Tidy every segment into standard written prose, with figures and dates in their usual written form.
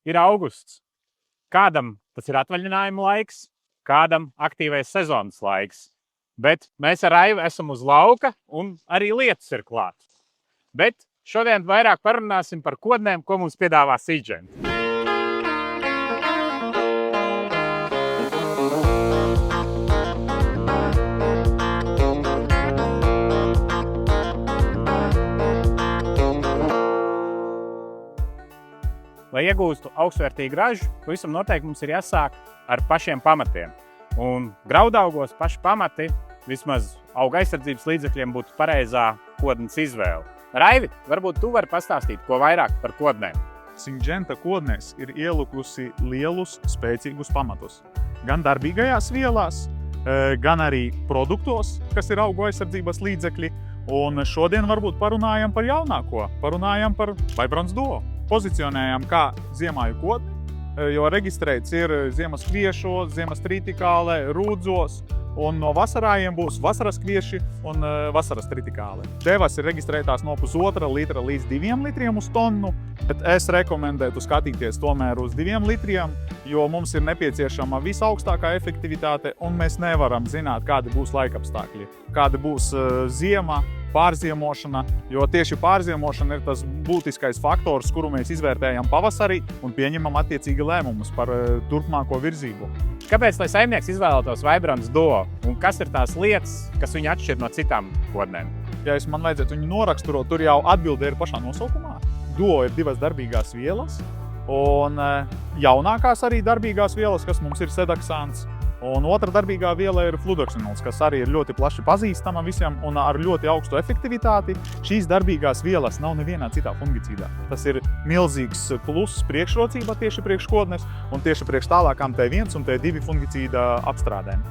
ir augusts. Kādam tas ir atvaļinājuma laiks, kādam aktīvais sezonas laiks. Bet mēs ar Aivu esam uz lauka un arī lietas ir klāt. Bet šodien vairāk parunāsim par kodnēm, ko mums piedāvā Seagent. Lai iegūstu augstvērtīgu ražu, pavisam noteikti mums ir jāsāk ar pašiem pamatiem. Un graudaugos paši pamati, vismaz auga aizsardzības līdzekļiem, būtu pareizā kodnes izvēle. Raivi, varbūt tu vari pastāstīt, ko vairāk par kodnēm? Seagenta kodnēs ir ielikusi lielus, spēcīgus pamatus. Gan darbīgajās vielās, gan arī produktos, kas ir augu aizsardzības līdzekļi. Un šodien varbūt parunājam par jaunāko, parunājam par Vibrance Duo. Pozicionējam kā ziemāju kodni, jo reģistrēts ir ziemas kviešos, ziemas tritikālē, rūdzos, un no vasarājiem būs vasaras kvieši un vasaras tritikālē. Devas ir reģistrētās no 1,5 litra līdz 2 litriem uz tonu, bet es rekomendētu skatīties tomēr uz 2 litriem, jo mums ir nepieciešama visaugstākā efektivitāte, un mēs nevaram zināt, kādi būs laikapstākļi, kāda būs ziema, pārziemošana, jo tieši pārziemošana ir tas būtiskais faktors, kuru mēs izvērtējam pavasarī un pieņemam attiecīgi lēmumus par turpmāko virzību. Kāpēc lai saimnieks izvēlētos Vibrance Duo? Un kas ir tās lietas, kas viņu atšķir no citām kodnēm? Ja man vajadzētu viņu noraksturot, tur jau atbilde ir pašā nosaukumā. Duo ir 2 darbīgās vielas, un jaunākās arī darbīgās vielas, kas mums ir sedaksāns. Un otra darbīgā viela ir fludoksinols, kas arī ir ļoti plaši pazīstama visiem un ar ļoti augstu efektivitāti. Šīs darbīgās vielas nav nevienā citā fungicīdā. Tas ir milzīgs pluss priekšrocība tieši priekš kodnes un tieši priekš tālākām T1 un T2 fungicīda apstrādēm.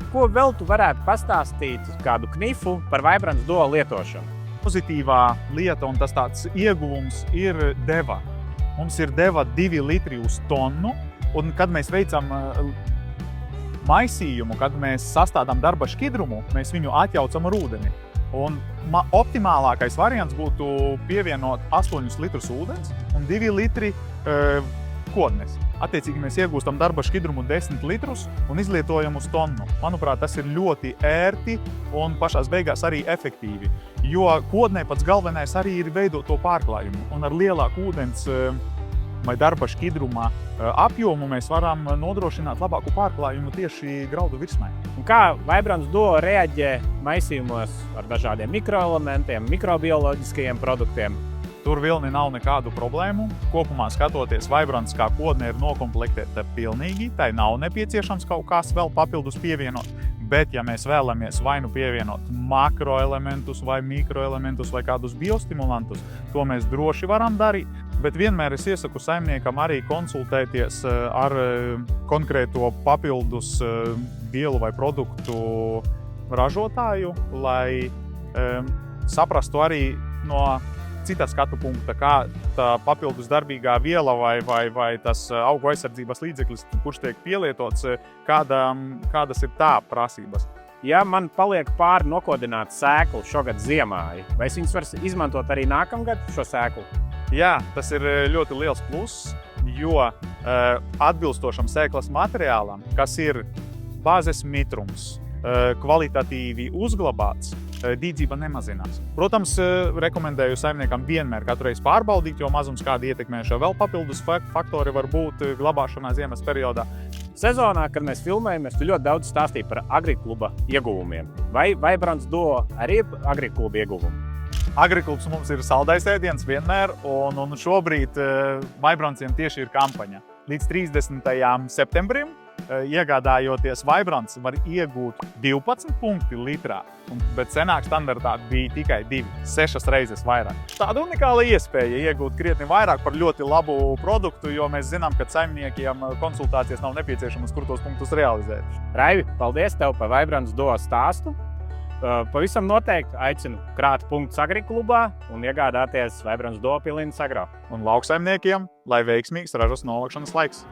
Ko vēl tu varētu pastāstīt kādu knifu par Vibrance Duo lietošanu? Pozitīvā lieta un tas tāds ieguvums ir deva. Mums ir deva 2 litri uz tonu, un kad mēs veicam maisījumu, kad mēs sastādām darba šķidrumu, mēs viņu atjaucam ar ūdeni. Un optimālākais variants būtu pievienot 8 litrus ūdens un 2 litri kodnes. Attiecīgi mēs iegūstam darba šķidrumu 10 litrus un izlietojam uz tonu. Manuprāt, tas ir ļoti ērti un pašās beigās arī efektīvi, jo kodnē pats galvenais arī ir veidot to pārklājumu. Un ar lielāku ūdens vai darba šķidruma apjomu mēs varam nodrošināt labāku pārklājumu tieši graudu virsmai. Un kā Vibrance Duo reaģē maisījumos ar dažādiem mikroelementiem, mikrobioloģiskajiem produktiem? Tur vilni nav nekādu problēmu. Kopumā skatoties, Vibrance kā kodne ir nokomplektēta pilnīgi, tai nav nepieciešams kaut kas vēl papildus pievienot. Bet, ja mēs vēlamies vai nu pievienot makroelementus vai mikroelementus vai kādus biostimulantus, to mēs droši varam darīt. Bet vienmēr es iesaku saimniekam arī konsultēties ar konkrēto papildus vielu vai produktu ražotāju, lai saprastu arī no cita skatu punkta, kā tā papildus darbīgā viela vai tas augu aizsardzības līdzeklis, kurš tiek pielietots, kādas ir tā prasības. Ja man paliek pāri nokodināt sēklu šogad ziemāji, vai es viņus varu izmantot arī nākamgad šo sēklu? Jā, tas ir ļoti liels pluss, jo atbilstošam sēklas materiālam, kas ir bāzes mitrums, kvalitatīvi uzglabāts, dīdzība nemazinās. Protams, rekomendēju saimniekam vienmēr katru reizi pārbaudīt, jo mazums kādi ietekmējušie vēl papildus faktori var būt glabāšanā ziemas periodā. Sezonā, kad mēs filmējamies, tu ļoti daudz stāstīji par agrikluba ieguvumiem. Vai Vibrance Duo arī ir agrikluba ieguvumi? Agriklubs mums ir saldais ēdiens vienmēr, un šobrīd Vibranciem tieši ir kampaņa. Līdz 30. septembrim iegādājoties Vibrance var iegūt 12 punkti litrā, bet senāk standartā bija tikai 2, 6 reizes vairāk. Tāda unikāla iespēja iegūt krietni vairāk par ļoti labu produktu, jo mēs zinām, ka saimniekiem konsultācijas nav nepieciešamas, kur tos punktus realizēt. Raivi, paldies tev par Vibrance Duo stāstu. Pavisam noteikti aicinu krāt punktus agriklubā un iegādāties Vibrance Duo pie Lindas Agro. Un lauksaimniekiem, lai veiksmīgs ražas novākšanas laiks.